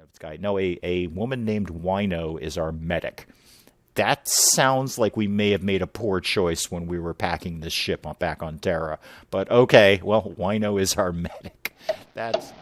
of its guy. No, a woman named Wino is our medic. That sounds like we may have made a poor choice when we were packing this ship back on Terra. But okay, well, Wino is our medic. That's...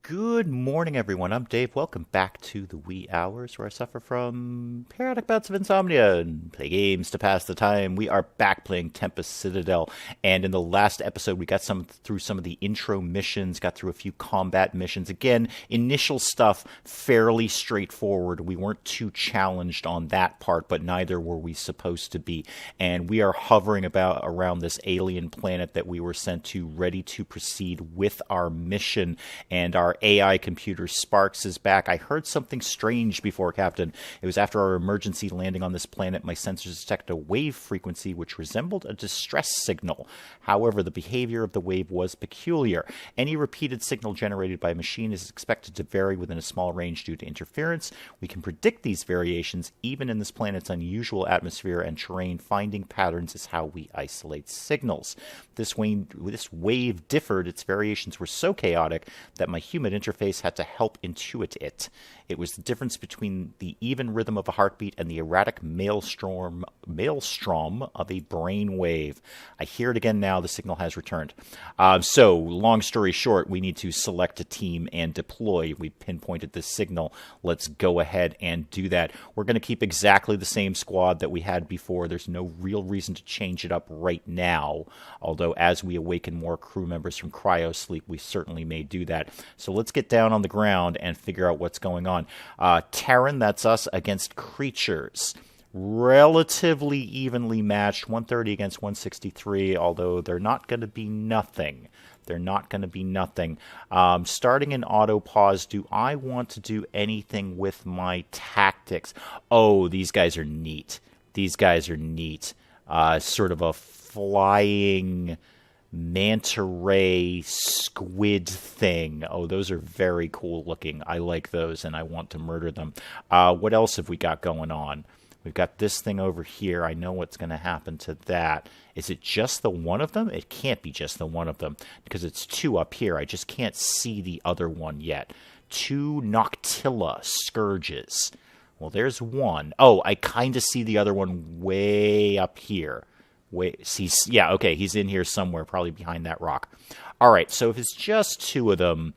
Good morning, everyone. I'm Dave. Welcome back to the wee hours where I suffer from periodic bouts of insomnia and play games to pass the time. We are back playing Tempest Citadel, and in the last episode, we got through some of the intro missions, got through a few combat missions. Again, initial stuff, fairly straightforward. We weren't too challenged on that part, but neither were we supposed to be. And we are hovering around this alien planet that we were sent to, ready to proceed with our mission, and our AI computer Sparks is back. I heard something strange before, Captain. It was after our emergency landing on this planet. My sensors detected a wave frequency which resembled a distress signal. However, the behavior of the wave was peculiar. Any repeated signal generated by a machine is expected to vary within a small range due to interference. We can predict these variations even in this planet's unusual atmosphere and terrain. Finding patterns is how we isolate signals. This wave differed. Its variations were so chaotic that my human interface had to help intuit it. It was the difference between the even rhythm of a heartbeat and the erratic maelstrom of a brain wave. I hear it again now. The signal has returned. So, long story short, we need to select a team and deploy. We pinpointed this signal. Let's go ahead and do that. We're going to keep exactly the same squad that we had before. There's no real reason to change it up right now, although as we awaken more crew members from cryosleep, we certainly may do that. So let's get down on the ground and figure out what's going on. Terran, that's us, against creatures. Relatively evenly matched, 130 against 163, although they're not going to be nothing. They're not going to be nothing. Starting in auto pause, do I want to do anything with my tactics? Oh, these guys are neat. These guys are neat. Sort of a flying manta ray squid thing. Oh, those are very cool looking. I like those, and I want to murder them. What else have we got going on? We've got this thing over here. I know what's going to happen to that. Is it just the one of them? It can't be just the one of them, because it's two up here. I just can't see the other one yet. Two Noctilla Scourges. Well, there's one. Oh, I kind of see the other one way up here. Yeah, okay, he's in here somewhere, probably behind that rock. All right, so if it's just two of them,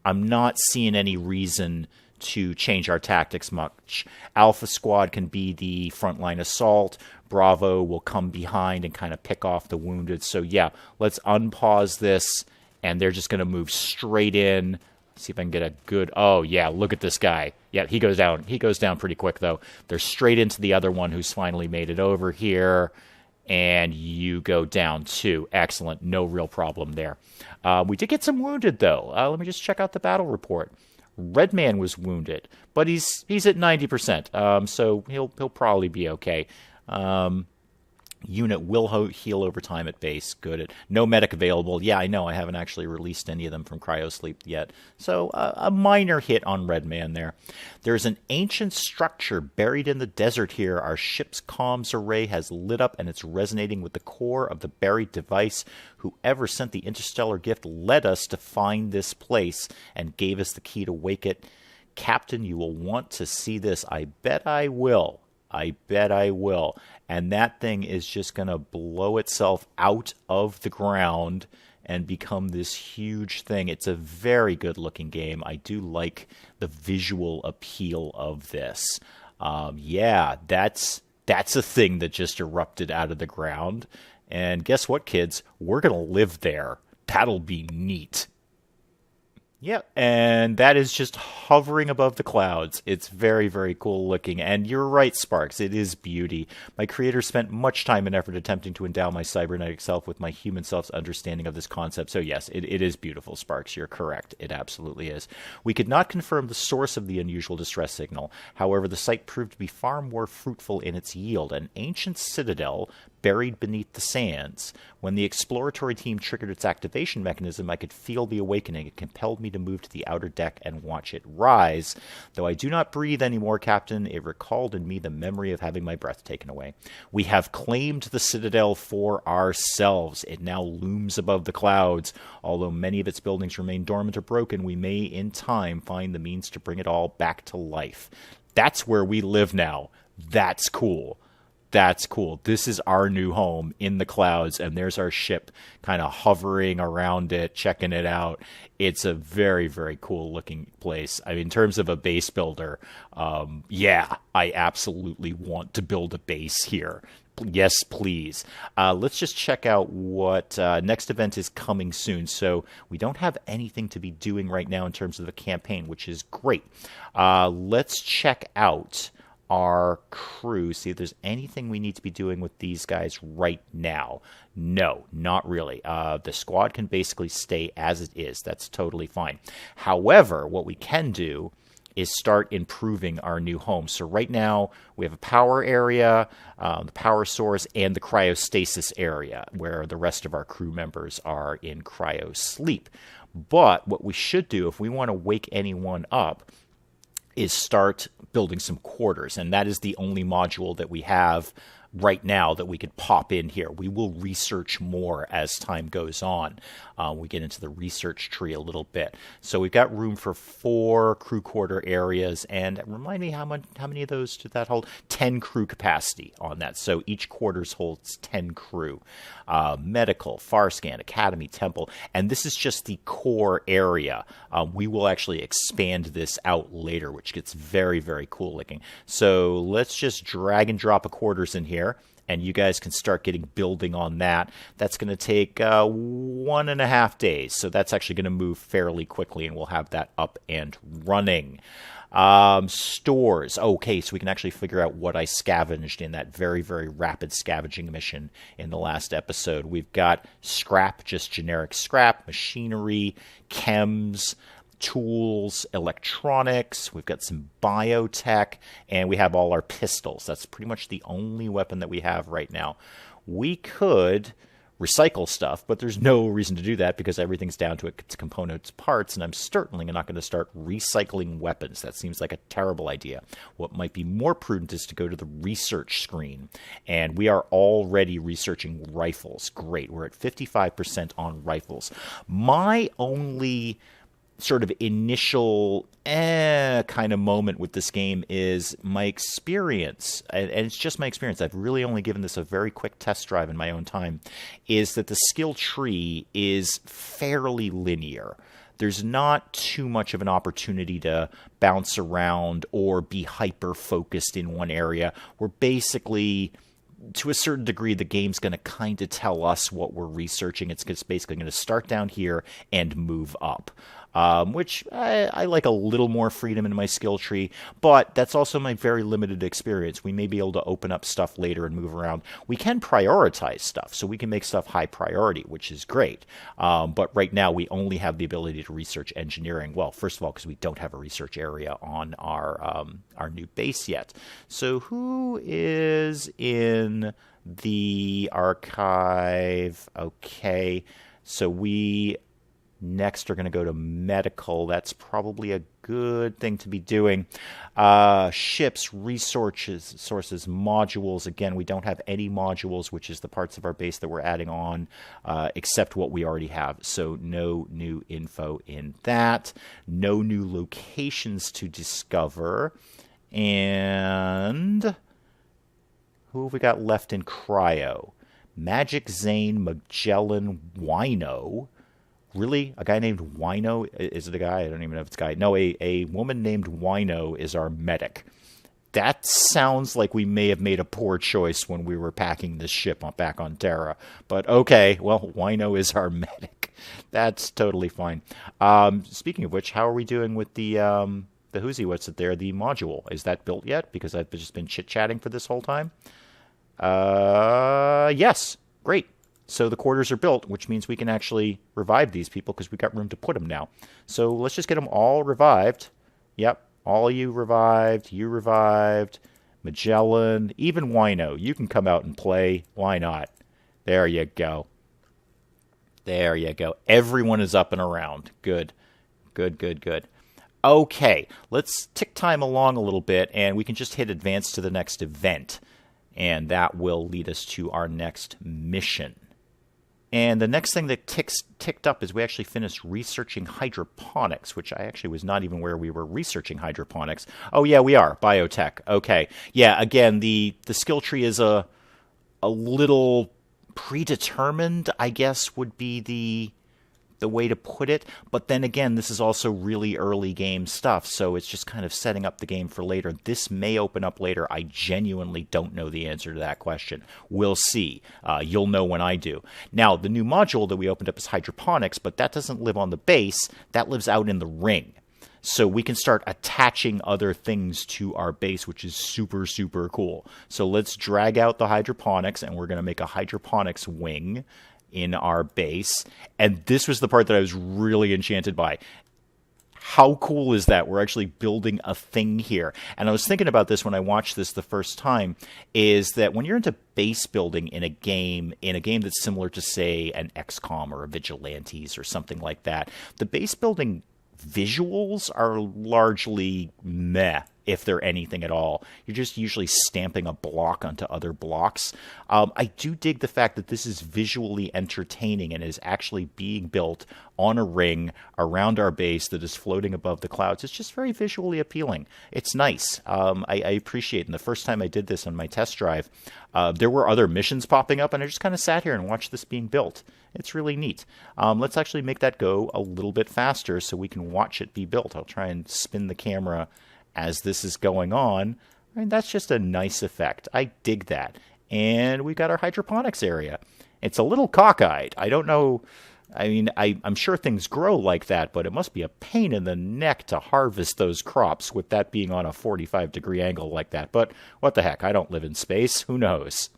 I'm not seeing any reason to change our tactics much. Alpha Squad can be the frontline assault. Bravo will come behind and kind of pick off the wounded. So yeah, let's unpause this, and they're just going to move straight in. See if I can get a good... Oh, yeah, look at this guy. Yeah, he goes down. He goes down pretty quick, though. They're straight into the other one who's finally made it over here. And you go down too. Excellent. No real problem there. We did get some wounded, though. Let me just check out the battle report. Redman was wounded, but he's at 90%, so he'll probably be okay. Unit will heal over time at base. Good. No medic available. Yeah, I know. I haven't actually released any of them from cryosleep yet. So a minor hit on Redman there. There's an ancient structure buried in the desert here. Our ship's comms array has lit up, and it's resonating with the core of the buried device. Whoever sent the interstellar gift led us to find this place and gave us the key to wake it. Captain, you will want to see this. I bet I will. I bet I will. And that thing is just going to blow itself out of the ground and become this huge thing. It's a very good looking game. I do like the visual appeal of this. Yeah, that's a thing that just erupted out of the ground. And guess what, kids? We're going to live there. That'll be neat. Yep, and that is just hovering above the clouds. It's very, very cool looking. And you're right, Sparks, it is beauty. My creator spent much time and effort attempting to endow my cybernetic self with my human self's understanding of this concept. So yes, it is beautiful, Sparks. You're correct. It absolutely is. We could not confirm the source of the unusual distress signal. However, the site proved to be far more fruitful in its yield. An ancient citadel buried beneath the sands. When the exploratory team triggered its activation mechanism, I could feel the awakening. It compelled me to move to the outer deck and watch it rise. Though I do not breathe anymore, Captain, it recalled in me the memory of having my breath taken away. We have claimed the Citadel for ourselves. It now looms above the clouds. Although many of its buildings remain dormant or broken, we may in time find the means to bring it all back to life. That's where we live now. That's cool. That's cool. This is our new home in the clouds, and there's our ship kind of hovering around it, checking it out. It's a very, very cool looking place. I mean, in terms of a base builder, yeah, I absolutely want to build a base here. Yes, please. Let's just check out what next event is coming soon. So we don't have anything to be doing right now in terms of the campaign, which is great. Let's check out our crew, see if there's anything we need to be doing with these guys right now. No, not really. The squad can basically stay as it is. That's totally fine. However, what we can do is start improving our new home. So right now we have a power area, the power source, and the cryostasis area where the rest of our crew members are in cryo sleep. But what we should do if we want to wake anyone up is start building some quarters, and that is the only module that we have right now that we could pop in here. We will research more as time goes on. We get into the research tree a little bit. So we've got room for 4 crew quarter areas, and remind me how many of those did that hold? 10 crew capacity on that. So each quarters holds 10 crew. Medical, Farscan, Academy, Temple, and this is just the core area. We will actually expand this out later, which gets very, very cool looking. So let's just drag and drop a quarters in here, and you guys can start getting building on that. That's going to take 1.5 days, so that's actually going to move fairly quickly, and we'll have that up and running. Stores. Okay, so we can actually figure out what I scavenged in that very, very rapid scavenging mission in the last episode. We've got scrap, just generic scrap, machinery, chems, tools, electronics. We've got some biotech, and we have all our pistols. That's pretty much the only weapon that we have right now. We could recycle stuff, but there's no reason to do that because everything's down to its components parts, and I'm certainly not going to start recycling weapons. That seems like a terrible idea. What might be more prudent is to go to the research screen, and we are already researching rifles. Great, we're at 55% on rifles. My only sort of initial kind of moment with this game is my experience, and it's just my experience. I've really only given this a very quick test drive in my own time, is that the skill tree is fairly linear. There's not too much of an opportunity to bounce around or be hyper-focused in one area. We're basically, to a certain degree, the game's going to kind of tell us what we're researching. It's basically going to start down here and move up. Which I like a little more freedom in my skill tree, but that's also my very limited experience. We may be able to open up stuff later and move around. We can prioritize stuff, so we can make stuff high priority, which is great. But right now, we only have the ability to research engineering. Well, first of all, because we don't have a research area on our new base yet. So who is in the archive? Okay, so we next are going to go to medical. That's probably a good thing to be doing. Ships, resources, sources, modules. Again, we don't have any modules, which is the parts of our base that we're adding on, except what we already have. So no new info in that. No new locations to discover. And who have we got left in cryo? Magic Zane, Magellan, Wino. Really? A guy named Wino? Is it a guy? I don't even know if it's a guy. No, a woman named Wino is our medic. That sounds like we may have made a poor choice when we were packing this ship back on Terra. But okay, well, Wino is our medic. That's totally fine. Speaking of which, how are we doing with the who's what's it there, the module? Is that built yet? Because I've just been chit-chatting for this whole time. Yes. Great. So the quarters are built, which means we can actually revive these people because we've got room to put them now. So let's just get them all revived. Yep, all you revived, Magellan, even Wino. You can come out and play. Why not? There you go. There you go. Everyone is up and around. Good, good, good, good. Okay, let's tick time along a little bit, and we can just hit advance to the next event. And that will lead us to our next mission. And the next thing that ticked up is we actually finished researching hydroponics, which I actually was not even aware we were researching hydroponics. Oh, yeah, we are. Biotech. Okay. Yeah, again, the skill tree is a little predetermined, I guess, would be the way to put it. But then again, this is also really early game stuff, so it's just kind of setting up the game for later. This may open up later. I genuinely don't know the answer to that question. We'll see. You'll know when I do. Now, the new module that we opened up is hydroponics, but that doesn't live on the base. That lives out in the ring. So we can start attaching other things to our base, which is super, super cool. So let's drag out the hydroponics, and we're going to make a hydroponics wing in our base. And this was the part that I was really enchanted by. How cool is that? We're actually building a thing here. And I was thinking about this when I watched this the first time, is that when you're into base building in a game that's similar to, say, an XCOM or a Vigilantes or something like that, the base building visuals are largely meh, if they're anything at all. You're just usually stamping a block onto other blocks. I do dig the fact that this is visually entertaining and is actually being built on a ring around our base that is floating above the clouds. It's just very visually appealing. It's nice. I appreciate it. And the first time I did this on my test drive, there were other missions popping up, and I just kind of sat here and watched this being built. It's really neat. Let's actually make that go a little bit faster so we can watch it be built. I'll try and spin the camera as this is going on. I mean, that's just a nice effect. I dig that. And we got our hydroponics area. It's a little cockeyed. I don't know. I mean, I'm sure things grow like that, but it must be a pain in the neck to harvest those crops with that being on a 45-degree angle like that. But what the heck? I don't live in space. Who knows?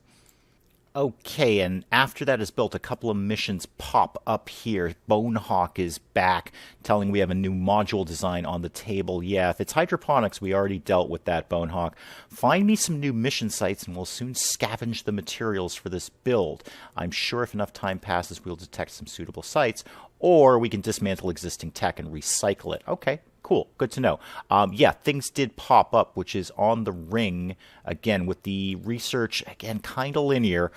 Okay, and after that is built, a couple of missions pop up here. Bonehawk is back, telling we have a new module design on the table. Yeah, if it's hydroponics, we already dealt with that, Bonehawk. Find me some new mission sites, and we'll soon scavenge the materials for this build. I'm sure if enough time passes, we'll detect some suitable sites, or we can dismantle existing tech and recycle it. Okay. Cool. Good to know. Yeah, things did pop up, which is on the ring. Again, with the research, again, kind of linear.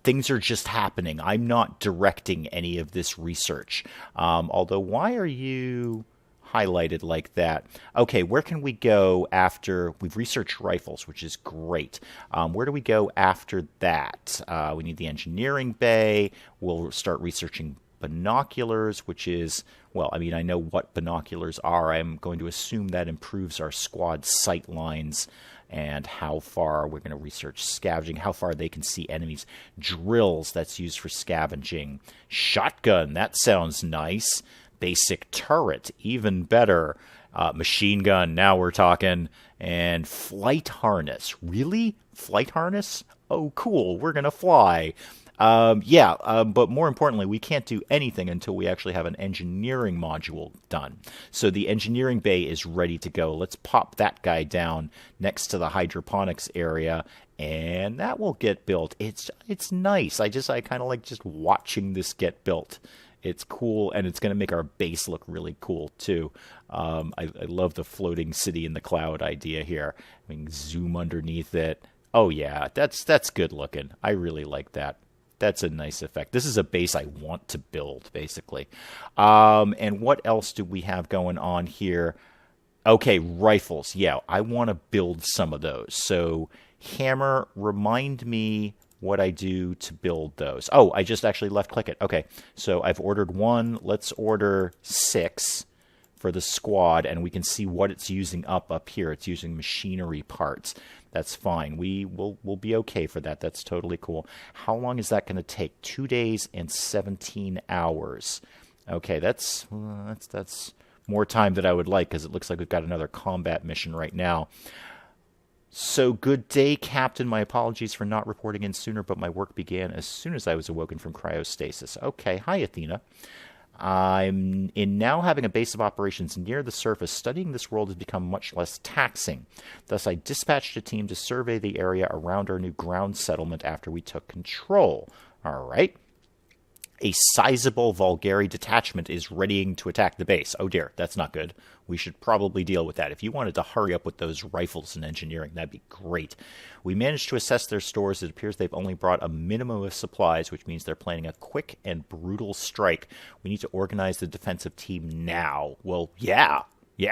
Things are just happening. I'm not directing any of this research. Although, why are you highlighted like that? Okay, where can we go after we've researched rifles, which is great. Where do we go after that? We need the engineering bay. We'll start researching binoculars, which is, well, I mean, I know what binoculars are. I'm going to assume that improves our squad sight lines and how far we're going to research scavenging, how far they can see enemies. Drills, that's used for scavenging. Shotgun, that sounds nice. Basic turret, even better. Machine gun, now we're talking. And flight harness. Really? Flight harness? Oh, cool, we're going to fly. But more importantly, we can't do anything until we actually have an engineering module done. So the engineering bay is ready to go. Let's pop that guy down next to the hydroponics area, and that will get built. It's nice. I kind of like just watching this get built. It's cool, and it's going to make our base look really cool, too. I love the floating city in the cloud idea here. I mean, zoom underneath it. Oh, yeah, that's good looking. I really like that. That's a nice effect. This is a base I want to build, basically. And what else do we have going on here? Okay, rifles. Yeah, I want to build some of those. So, hammer, remind me what I do to build those. Oh, I just actually left-click it. Okay, so I've ordered 1. Let's order 6 for the squad, and we can see what it's using up here. It's using machinery parts. That's fine. We'll be okay for that. That's totally cool. How long is that going to take? 2 days and 17 hours. Okay, that's more time than I would like, because it looks like we've got another combat mission right now. So, good day, Captain. My apologies for not reporting in sooner, but my work began as soon as I was awoken from cryostasis. Okay, hi, Athena. I'm in now having a base of operations near the surface. Studying this world has become much less taxing. Thus, I dispatched a team to survey the area around our new ground settlement after we took control. All right. A sizable Vulgari detachment is readying to attack the base. Oh dear, that's not good. We should probably deal with that. If you wanted to hurry up with those rifles and engineering, that'd be great. We managed to assess their stores. It appears they've only brought a minimum of supplies, which means they're planning a quick and brutal strike. We need to organize the defensive team now. Well, yeah,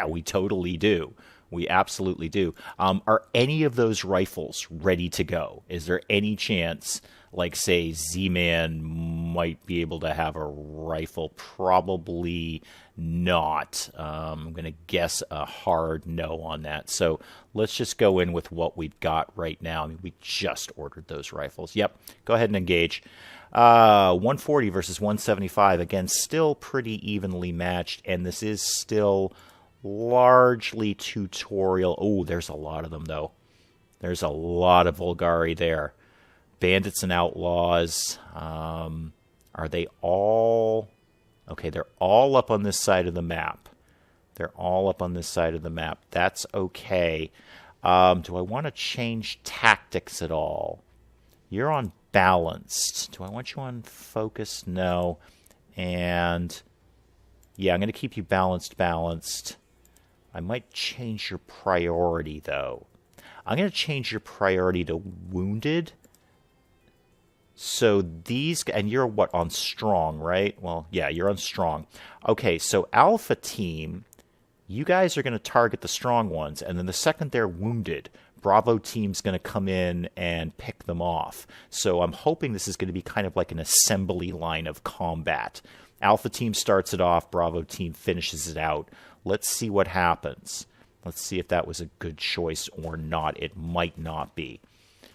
we totally do. We absolutely do. Are any of those rifles ready to go? Is there any chance, like, say, Z-Man might be able to have a rifle? Probably not. I'm going to guess a hard no on that. So let's just go in with what we've got right now. I mean, we just ordered those rifles. Yep, go ahead and engage. 140 versus 175. Again, still pretty evenly matched, and this is still largely tutorial. Oh, there's a lot of them, though. There's a lot of Vulgari there. Bandits and outlaws. Are they all... Okay, they're all up on this side of the map. They're all up on this side of the map. That's okay. Do I want to change tactics at all? You're on balanced. Do I want you on focus? No. And... yeah, I'm going to keep you balanced. I might change your priority, though. I'm going to change your priority to wounded. So these... and you're what, on strong, right? Well, yeah, you're on strong. Okay, so Alpha Team, you guys are going to target the strong ones, and then the second they're wounded, Bravo Team's going to come in and pick them off. So I'm hoping this is going to be kind of like an assembly line of combat. Alpha Team starts it off, Bravo Team finishes it out. Let's see what happens. Let's see if that was a good choice or not. It might not be.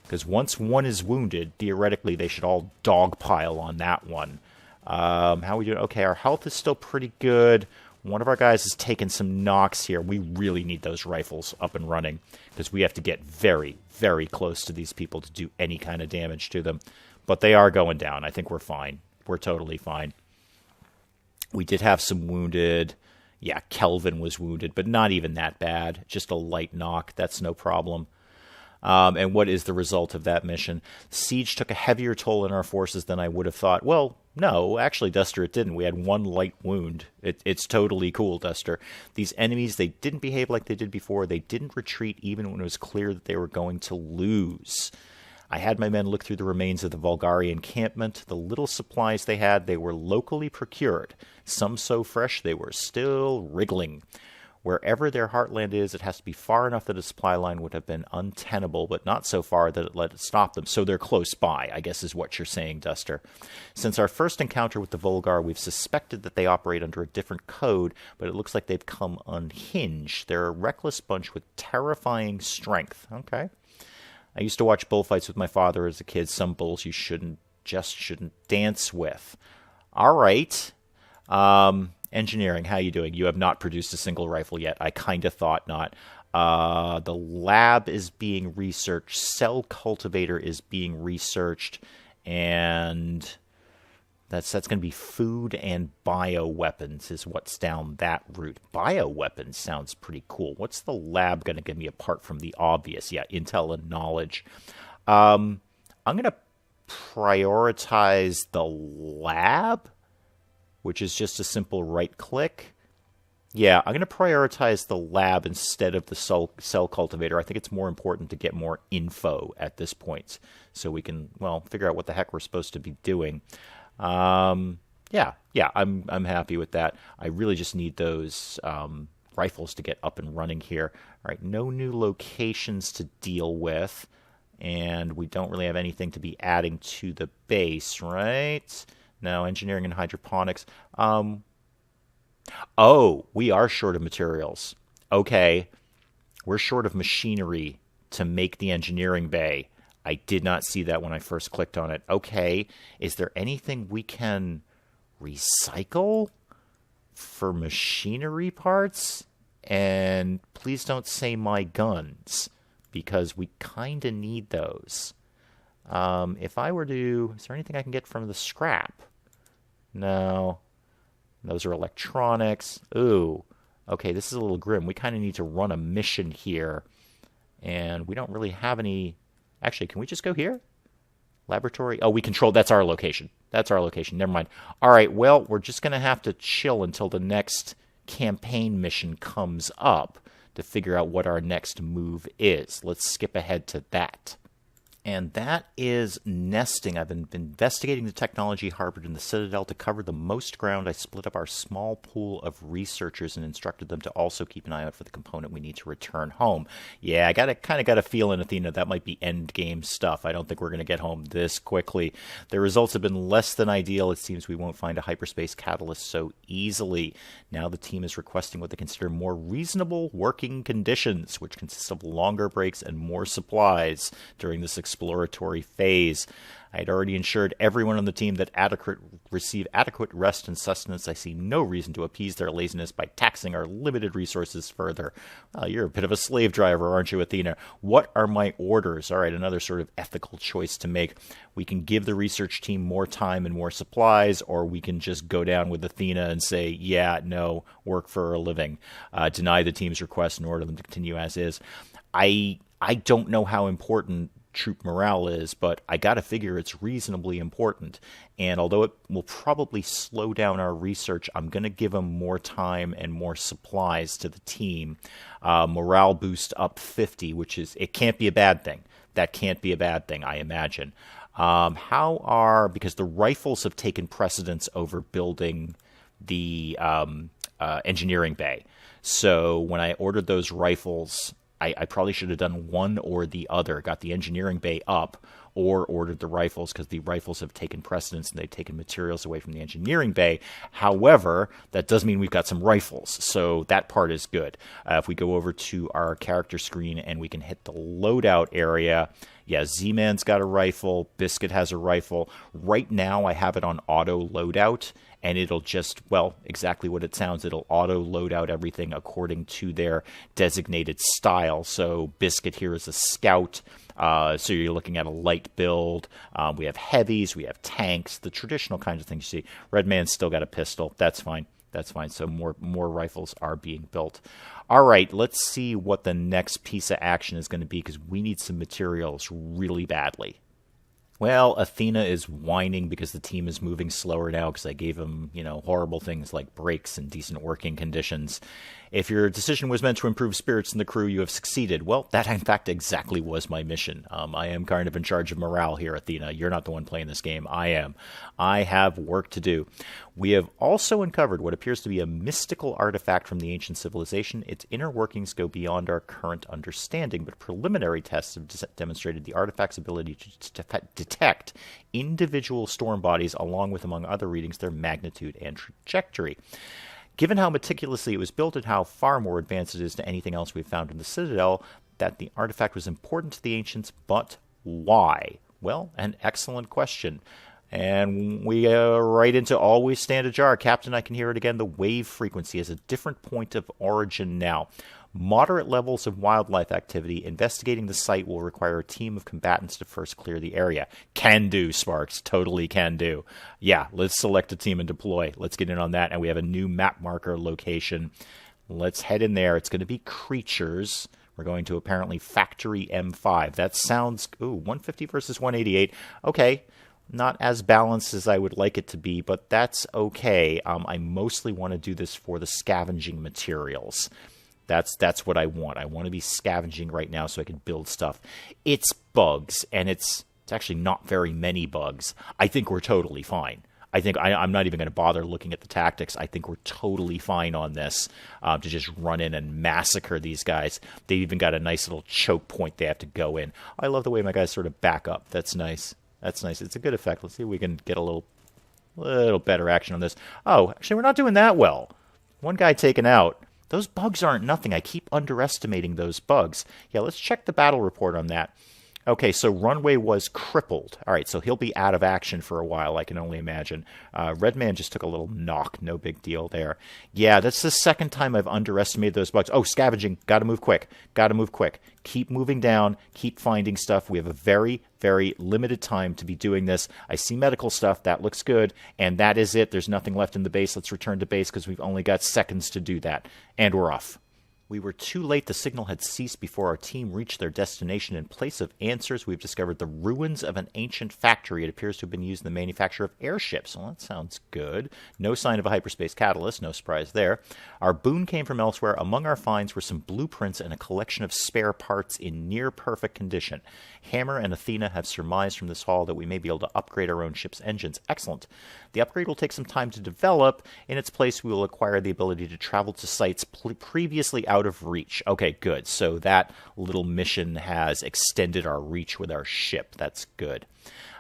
Because once one is wounded, theoretically they should all dogpile on that one. How are we doing? Okay, our health is still pretty good. One of our guys is taking some knocks here. We really need those rifles up and running, because we have to get very, very close to these people to do any kind of damage to them. But they are going down. I think we're fine. We're totally fine. We did have some wounded. Yeah, Kelvin was wounded, but not even that bad. Just a light knock. That's no problem. And what is the result of that mission? Siege took a heavier toll in our forces than I would have thought. Well, no, actually, Duster, it didn't. We had one light wound. It's totally cool, Duster. These enemies, they didn't behave like they did before. They didn't retreat even when it was clear that they were going to lose. I had my men look through the remains of the Vulgari encampment. The little supplies they had, they were locally procured. Some so fresh they were still wriggling. Wherever their heartland is, it has to be far enough that a supply line would have been untenable, but not so far that it let it stop them. So they're close by, I guess is what you're saying, Duster. Since our first encounter with the Vulgar, we've suspected that they operate under a different code, but it looks like they've come unhinged. They're a reckless bunch with terrifying strength. Okay. I used to watch bullfights with my father as a kid. Some bulls you shouldn't dance with. All right. Engineering, how you doing? You have not produced a single rifle yet. I kind of thought not. The lab is being researched. Cell cultivator is being researched. And that's going to be food and bioweapons is what's down that route. Bioweapons sounds pretty cool. What's the lab going to give me apart from the obvious? Yeah, intel and knowledge. I'm going to prioritize the lab, which is just a simple right click. Yeah, I'm going to prioritize the lab instead of the cell cultivator. I think it's more important to get more info at this point so we can, well, figure out what the heck we're supposed to be doing. Yeah, I'm happy with that. I really just need those rifles to get up and running here. All right, no new locations to deal with, and we don't really have anything to be adding to the base, right? No, engineering and hydroponics. Oh, we are short of materials. Okay, we're short of machinery to make the engineering bay. I did not see that when I first clicked on it. Okay, is there anything we can recycle for machinery parts? And please don't say my guns, because we kind of need those. If I were to... is there anything I can get from the scrap? No. Those are electronics. Ooh. Okay, this is a little grim. We kind of need to run a mission here. And we don't really have any... Actually, can we just go here? Laboratory? Oh, we control. That's our location. That's our location. Never mind. All right, well, we're just going to have to chill until the next campaign mission comes up to figure out what our next move is. Let's skip ahead to that. And that is nesting. I've been investigating the technology harbored in the Citadel. To cover the most ground, I split up our small pool of researchers and instructed them to also keep an eye out for the component we need to return home. Yeah, I kind of got a feeling, Athena, that might be end game stuff. I don't think we're going to get home this quickly. The results have been less than ideal. It seems we won't find a hyperspace catalyst so easily. Now the team is requesting what they consider more reasonable working conditions, which consists of longer breaks and more supplies during this exploratory phase. I had already ensured everyone on the team that receive adequate rest and sustenance. I see no reason to appease their laziness by taxing our limited resources further. Well, you're a bit of a slave driver, aren't you, Athena? What are my orders? All right, another sort of ethical choice to make. We can give the research team more time and more supplies, or we can just go down with Athena and say, yeah, no, work for a living. Deny the team's request and order them to continue as is. I don't know how important troop morale is, but I gotta figure it's reasonably important. And although it will probably slow down our research, I'm gonna give them more time and more supplies to the team. Morale boost up 50, which is, it can't be a bad thing. That can't be a bad thing, I imagine. Because the rifles have taken precedence over building the engineering bay. So when I ordered those rifles, I probably should have done one or the other, got the engineering bay up, or ordered the rifles, because the rifles have taken precedence and they've taken materials away from the engineering bay. However, that does mean we've got some rifles, so that part is good. If we go over to our character screen and we can hit the loadout area, yeah, Z-Man's got a rifle, Biscuit has a rifle. Right now I have it on auto loadout, and it'll just, well, exactly what it sounds. It'll auto load out everything according to their designated style. So Biscuit here is a scout. So you're looking at a light build. We have heavies. We have tanks. The traditional kinds of things you see. Red Man's still got a pistol. That's fine. That's fine. So more rifles are being built. All right, let's see what the next piece of action is going to be, because we need some materials really badly. Well, Athena is whining because the team is moving slower now because I gave them, horrible things like breaks and decent working conditions. If your decision was meant to improve spirits in the crew, you have succeeded. Well, that in fact exactly was my mission. I am kind of in charge of morale here, Athena. You're not the one playing this game. I am. I have work to do. We have also uncovered what appears to be a mystical artifact from the ancient civilization. Its inner workings go beyond our current understanding, but preliminary tests have demonstrated the artifact's ability to detect individual storm bodies, along with, among other readings, their magnitude and trajectory. Given how meticulously it was built and how far more advanced it is to anything else we've found in the Citadel, that the artifact was important to the ancients, but why? Well, an excellent question. And we right into always stand ajar. Captain, I can hear it again. The wave frequency has a different point of origin now. Moderate levels of wildlife activity. Investigating the site will require a team of combatants to first clear the area. Can do, Sparks. Totally can do. Yeah, let's select a team and deploy. Let's get in on that. And we have a new map marker location. Let's head in there. It's going to be creatures. We're going to apparently Factory M5. That sounds... 150 versus 188. Okay. Not as balanced as I would like it to be, but that's okay. I mostly want to do this for the scavenging materials. That's what I want. I want to be scavenging right now so I can build stuff. It's bugs, and it's actually not very many bugs. I think we're totally fine. I think I'm not even going to bother looking at the tactics. I think we're totally fine on this to just run in and massacre these guys. They've even got a nice little choke point they have to go in. I love the way my guys sort of back up. That's nice. That's nice. It's a good effect. Let's see if we can get a little better action on this. Oh, actually, we're not doing that well. One guy taken out. Those bugs aren't nothing. I keep underestimating those bugs. Yeah, let's check the battle report on that. Okay, so Runway was crippled. All right, so he'll be out of action for a while, I can only imagine. Red Man just took a little knock. No big deal there. Yeah, that's the second time I've underestimated those bugs. Oh, scavenging. Got to move quick. Got to move quick. Keep moving down. Keep finding stuff. We have a very, very limited time to be doing this. I see medical stuff. That looks good. And that is it. There's nothing left in the base. Let's return to base because we've only got seconds to do that. And we're off. We were too late. The signal had ceased before our team reached their destination. In place of answers, we've discovered the ruins of an ancient factory. It appears to have been used in the manufacture of airships. Well, that sounds good. No sign of a hyperspace catalyst. No surprise there. Our boon came from elsewhere. Among our finds were some blueprints and a collection of spare parts in near-perfect condition. Hammer and Athena have surmised from this haul that we may be able to upgrade our own ship's engines. Excellent. The upgrade will take some time to develop. In its place, we will acquire the ability to travel to sites previously out of reach. Okay, good. So that little mission has extended our reach with our ship. That's good.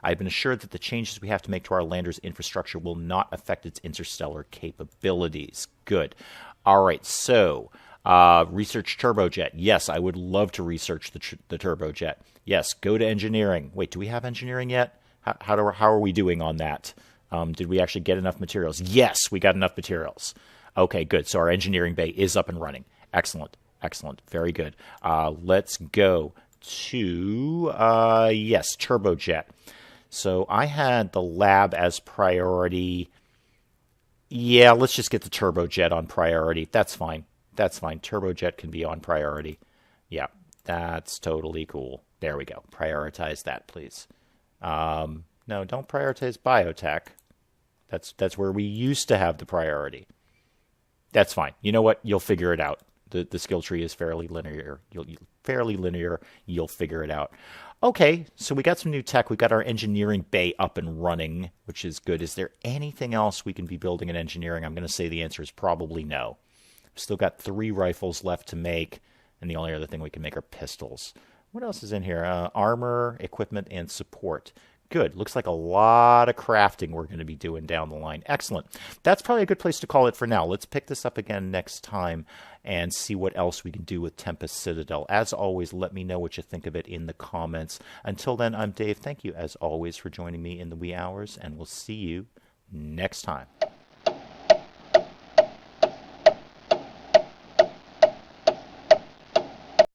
I've been assured that the changes we have to make to our lander's infrastructure will not affect its interstellar capabilities. Good. All right, so research turbojet. Yes, I would love to research the turbojet. Yes, go to engineering. Wait, do we have engineering yet? How are we doing on that? Did we actually get enough materials? Yes, we got enough materials. Okay, good. So our engineering bay is up and running. Excellent. Excellent. Very good. Let's go to, yes, turbojet. So I had the lab as priority. Yeah, let's just get the turbojet on priority. That's fine. That's fine. Turbojet can be on priority. Yeah, that's totally cool. There we go. Prioritize that, please. No, don't prioritize biotech. That's where we used to have the priority. That's fine. You know what? You'll figure it out. The skill tree is fairly linear. You'll figure it out. Okay, so we got some new tech. We got our engineering bay up and running, which is good. Is there anything else we can be building in engineering? I'm going to say the answer is probably no. Still got 3 rifles left to make, and the only other thing we can make are pistols. What else is in here? Armor, equipment, and support. Good. Looks like a lot of crafting we're going to be doing down the line. Excellent. That's probably a good place to call it for now. Let's pick this up again next time and see what else we can do with Tempest Citadel. As always, let me know what you think of it in the comments. Until then, I'm Dave. Thank you, as always, for joining me in the wee hours, and we'll see you next time.